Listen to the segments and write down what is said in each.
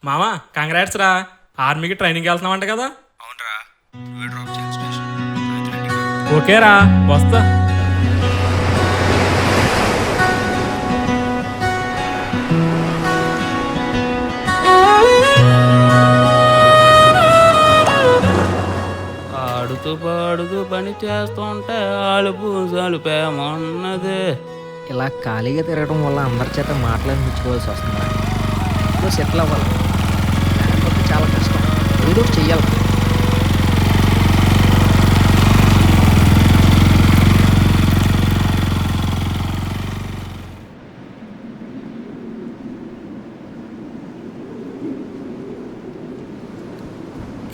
మామా కంగ్రాట్స్ రా, ఆర్మీకి ట్రైనింగ్ వెళ్తున్నావంట కదా. అవునరా, నువ్వే డ్రాప్ చేయాలి స్టేషన్. సాయంత్రం ఇంటికి రా. ఓకే రా, వస్తా. ఆడుతూ పాడుతూ పని చేస్తుంటే అలుపు సలుపేమన్నది. ఇలా ఖాళీగా తిరగడం వల్ల అందరి చేత మాట్లాడించుకోవాల్సి వస్తుంది. ఇంట్లో సెటిల్ అవ్వాలి, లేకపోతే చాలా కష్టం. ఏదో ఒకటి చెయ్యాలి.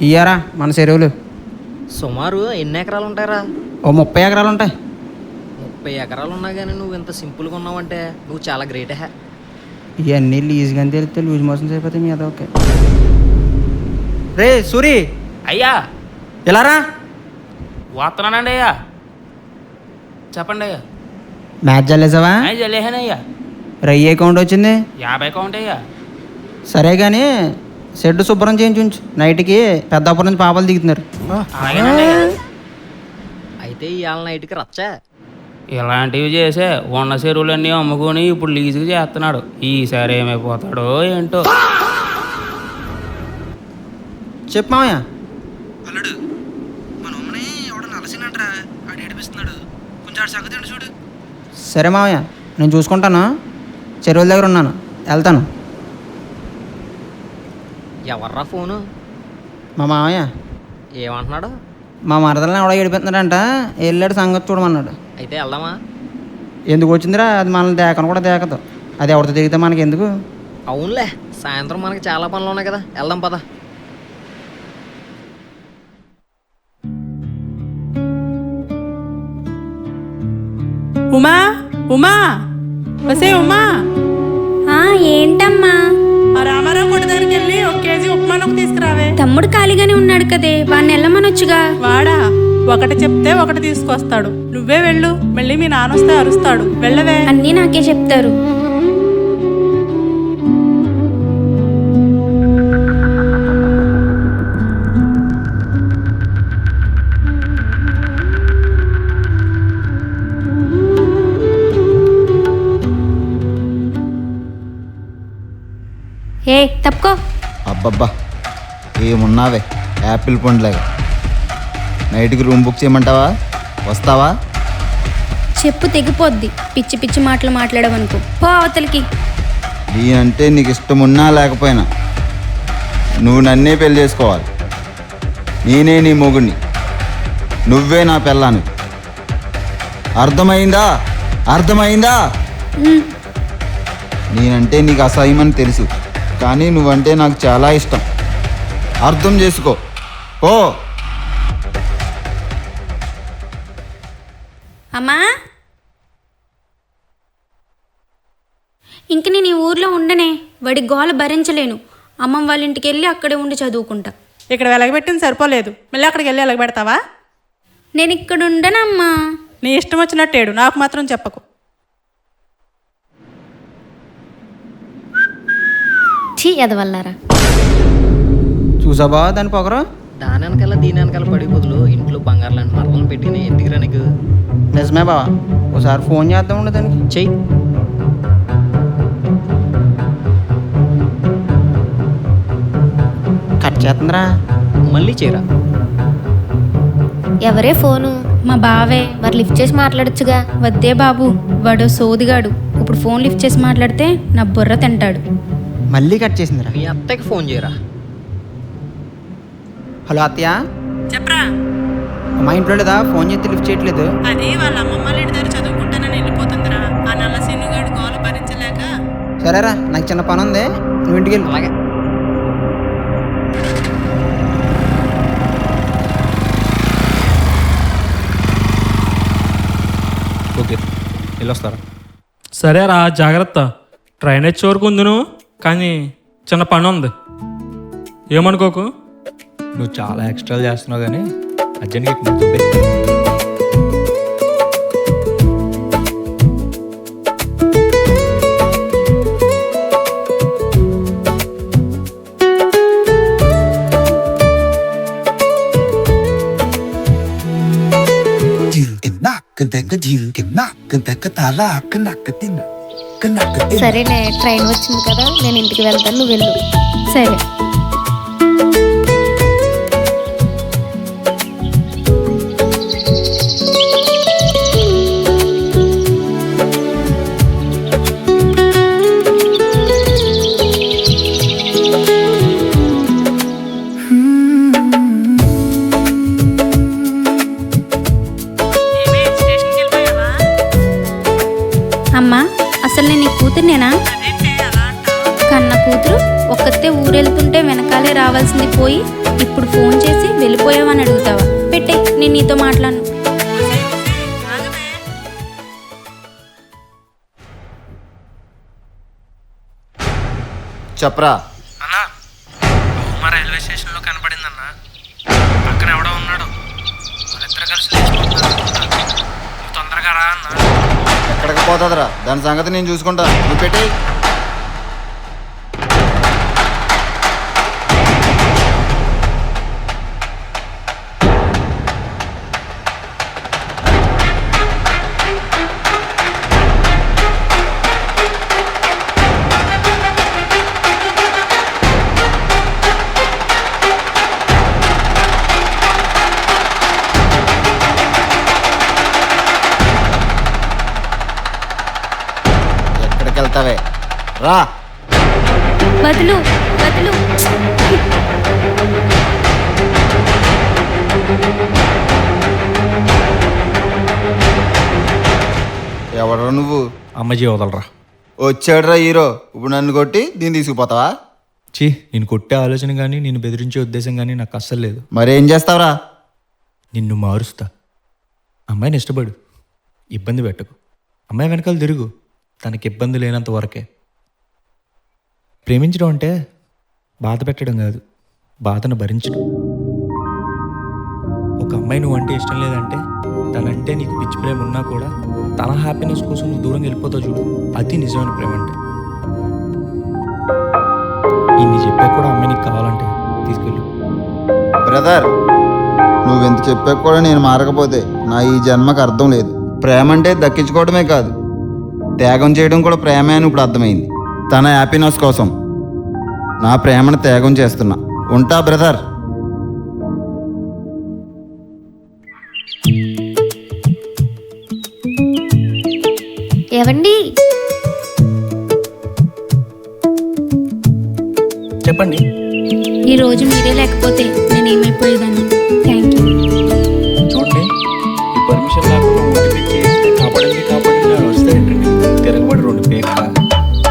ఇయ్యారా మన చెరువులు సుమారు ఎన్ని ఎకరాలు ఉంటాయరా? ఓ 30 ఎకరాలు ఉంటాయి. 30 ఎకరాలు ఉన్నా కానీ నువ్వు ఇంత సింపుల్గా ఉన్నావంటే నువ్వు చాలా గ్రేట్ హే. ఇవన్నీ లీజ్ కానీ తెలిస్తే లూజ్ మోషన్స్ అయిపోతే మీ అదే ఓకే. రే సూరి, అయ్యా ఇలా రా. వస్తున్నానండి అయ్యా, చెప్పండి అయ్యా. మ్యాచ్ చల్లేసావా? జలేహానయ్యా, రయ్యి అకౌంట్ వచ్చింది. 50 అకౌంట్ అయ్యా. సరే కానీ షెడ్ శుభ్రం చేయించు. నైట్కి పెద్దాపురం నుంచి పాపలు దిగుతున్నారు. అలాగేనండి అయ్యా. అయితే ఇవాళ నైట్కి రచ్చా. ఇలాంటివి చేసే ఉన్న చెరువులన్నీ అమ్ముకొని ఇప్పుడు లీజుకి చేస్తున్నాడు. ఈసారి ఏమైపోతాడో ఏంటో. చెప్పు మామయ్య. అల్లుడు, మన అమ్మని ఎవడన్నా అలసినట్రా, ఆడు ఏడిపిస్తున్నాడు. కొంచెం ఆడు సంగతి చూడు. సరే మామయ్య, నేను చూసుకుంటాను. చెరువుల దగ్గర ఉన్నాను, వెళ్తాను. ఎవర్రా ఫోను? మా మామయ్య ఏమంటున్నాడు? మా మరదలను ఎవడో ఏడిపోతున్నాడంట, వెళ్ళాడు సంగతి చూడమన్నాడు. అయితే వెళ్దామా? ఎందుకు వచ్చిందిరా? అది మనల్ని దేకను కూడా దేకదు. అది ఎవరితో దిగితే మనకి ఎందుకు? అవునులే, సాయంత్రం మనకి చాలా పనులు ఉన్నాయి కదా, వెళ్దాం పద. ఉమా ఉమా వసే ఉమా, ఏంటమ్మా? ఆ రామారావు కొట్టు దగ్గరికి వెళ్ళి 1 కేజీ ఉప్మా నొక్కు తీసుకురావే. తమ్ముడు ఖాళీగానే ఉన్నాడు కదే, వాడిని వెళ్ళమనొచ్చుగా. వాడా ఒకటి చెప్తే ఒకటి తీసుకొస్తాడు. నువ్వే వెళ్ళు, మళ్ళీ మీ నాన్న వస్తే అరుస్తాడు. వెళ్ళవే. అన్నీ నాకే చెప్తారు. ఏ తప్పుకో. అబ్బబ్బా, ఏమున్నావే యాపిల్ పండులాగా. నైట్కి రూమ్ బుక్ చేయమంటావా? వస్తావా? చెప్పు తెగిపోద్ది, పిచ్చి పిచ్చి మాటలు మాట్లాడవనుకో. పో అవతలికి. నేనంటే నీకు ఇష్టం ఉన్నా లేకపోయినా నువ్వు నన్నే పెళ్లి చేసుకోవాలి. నేనే నీ మొగుడిని, నువ్వే నా పెళ్ళాను. అర్థమైందా? అర్థమైందా? నేనంటే నీకు అసహ్యమని తెలుసు, కానీ నువ్వంటే నాకు చాలా ఇష్టం. అర్థం చేసుకో. ఓ అమ్మా, ఇంక నేను ఈ ఊర్లో ఉండనే. వాడి గోల భరించలేను. అమ్మమ్మ వాళ్ళ ఇంటికి వెళ్ళి అక్కడే ఉండి చదువుకుంటా. ఇక్కడ వెలగబెట్టింది సరిపోలేదు, మళ్ళీ అక్కడికి వెళ్ళి వెలగబెడతావా? నేను ఇక్కడ ఉండనమ్మా. నీ ఇష్టం వచ్చినట్టేడు, నాకు మాత్రం చెప్పకు. ఛీ ఎదవల్లారా. చూసావా దాని పొగరు? దాని వెనకాల దీని వెనకాల పడి బదులు ఇంట్లో బంగారు లాంటి మరలను పెట్టిన ఎందుకురా నీకు? నిజమే బావా, ఒకసారి ఫోన్ చేద్దాం ఉండే దానికి. చెయ్యి. కట్ చేస్తుందిరా. మళ్ళీ చేయరా. ఎవరే ఫోను? మా బావే. మరి లిఫ్ట్ చేసి మాట్లాడొచ్చుగా. వద్దే బాబు, వాడు సోదిగాడు. ఇప్పుడు ఫోన్ లిఫ్ట్ చేసి మాట్లాడితే నా బుర్ర తింటాడు. మళ్ళీ కట్ చేసిందిరా. మీ అత్తకి ఫోన్ చేయరా. హలో అత్తయ్య, చెప్పరా. మా ఇంట్లో లేదా? ఫోన్ చేస్తే లిఫ్ట్ చేయట్లేదు. అది వాళ్ళ అమ్మమ్మ వాళ్ళ ఇంటి దగ్గర చదువుకుంటానని వెళ్ళిపోతుందిరా. ఆ నల్ల సీనుగాడు గోల భరించలేక. సరేరా, నాకు చిన్న పని ఉంది, నువ్వు ఇంటికి వెళ్ళి. అలాగే. ఓకే, వెళ్ళొస్తారా? సరేరా, జాగ్రత్త. ట్రైన్ వచ్చే వరకు ఉందును, కానీ చిన్న పని ఉంది, ఏమనుకోకు. నువ్వు చాలా ఎక్స్ట్రాలు చేస్తున్నావు కానీ అర్జెంట్గా ముందు సరేనే, ట్రైన్ వచ్చింది కదా, నేను ఇంటికి వెళ్తాను, నువ్వు వెళ్ళు. సరే. అమ్మా, అసలు నేను నీ కూతుర్నేనా? కన్న కూతురు ఒక్కతే ఊరెళ్తుంటే వెనకాలే రావాల్సింది పోయి ఇప్పుడు ఫోన్ చేసి వెళ్ళిపోయావని అడుగుతావా? పెట్టే, నేను నీతో మాట్లాడను. చెప్పరా. అన్నా, మా రైల్వే స్టేషన్లో కనపడిందన్నా. పక్కన ఎవడో ఉన్నాడు, వాళ్ళిద్దరు కలిసి లేచిపోతున్నారు. నువ్వు తొందరగా రా అన్నా. ఎక్కడికి పోతుందిరా, దాని సంగతి నేను చూసుకుంటా, నువ్వు పెట్టి. ఎక్కడికి వెళ్తావే, రా. వదులు, వదులు. ఎవడరా నువ్వు? అమ్మజీ వదలరా. వచ్చాడురా హీరో, ఇప్పుడు నన్ను కొట్టి దీన్ని తీసుకుపోతావా? చీ, నేను కొట్టే ఆలోచన కానీ నిన్ను బెదిరించే ఉద్దేశం కానీ నాకు అస్సలు లేదు. మరేం చేస్తావురా? నిన్ను మారుస్తా. అమ్మాయిని ఇష్టపడు, ఇబ్బంది పెట్టకు. అమ్మాయి వెనకాల తిరుగు, తనకి ఇబ్బంది లేనంత వరకే. ప్రేమించడం అంటే బాధ పెట్టడం కాదు, బాధను భరించడం. ఒక అమ్మాయి నువ్వు అంటే ఇష్టం లేదంటే, తనంటే నీకు పిచ్చి ప్రేమ ఉన్నా కూడా తన హ్యాపీనెస్ కోసం నువ్వు దూరంగా వెళ్ళిపోతావు చూడు, అది నిజమైన ప్రేమ అంటే. ఇన్ని చెప్పా కూడా అమ్మాయి నీకు కావాలంటే తీసుకెళ్ళు. బ్రదర్, నువ్వెంత చెప్పాక కూడా నేను మారకపోతే నా ఈ జన్మకు అర్థం లేదు. ప్రేమ అంటే దక్కించుకోవడమే కాదు, త్యాగం చేయడం కూడా ప్రేమే అని ఇప్పుడు అర్థమైంది. తన హ్యాపీనెస్ కోసం నా ప్రేమను త్యాగం చేస్తున్నా. ఉంటా బ్రదర్. ఏవండి? చెప్పండి. ఈరోజు మీరే లేకపోతే నేనేమైపోయేదాన్ని. Thank you. చూడండి, ఈ పర్మిషన్ లేకుండా మోటివేట్ చేస్తే కాపాడింది అని వస్తే తిరగబడి 2 పేక.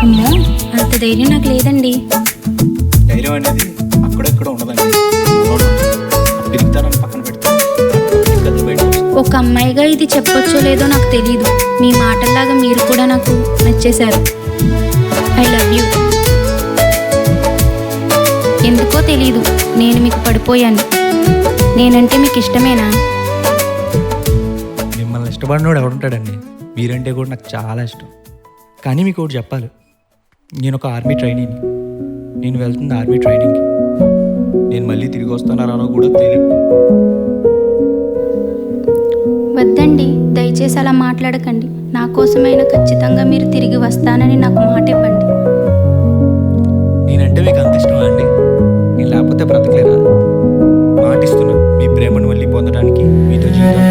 అమ్మో, అంత ధైర్యం నాకు లేదండి. ధైర్యం అనేది అక్కడెక్కడ ఉండదండి. తిరుగుతానని పక్కన పెడతాను. ఒక అమ్మాయిగా ఇది చెప్పొచ్చో లేదో నాకు తెలీదు. మీ మాటల్లాగా మీరు కూడా నాకు నచ్చేశారు. I love you. ఎందుకో తెలీదు, నేను మీకు పడిపోయాను. నేనంటే మీకు ఇష్టమేనా? మిమ్మల్ని ఇష్టపడినోడు ఎవడుంటాడండి? మీరంటే కూడా నాకు చాలా ఇష్టం. కానీ మీకు ఒకటి చెప్పాలి, నేను ఒక ఆర్మీ ట్రైనీని. నేను వెళ్తుంది ఆర్మీ ట్రైనింగ్కి. నేను మళ్ళీ తిరిగి వస్తున్నానో కూడా తెలియదు. వద్దండి, దయచేసి అలా మాట్లాడకండి. నా కోసమైనా ఖచ్చితంగా మీరు తిరిగి వస్తానని నాకు మాట ఇవ్వండి. నేనంటే మీకు అంత ఇష్టమా అండి? నేను లేకపోతే బ్రతకలేరా? మాటిస్తున్నా, మీ ప్రేమను మళ్ళీ పొందడానికి మీతో జీవితం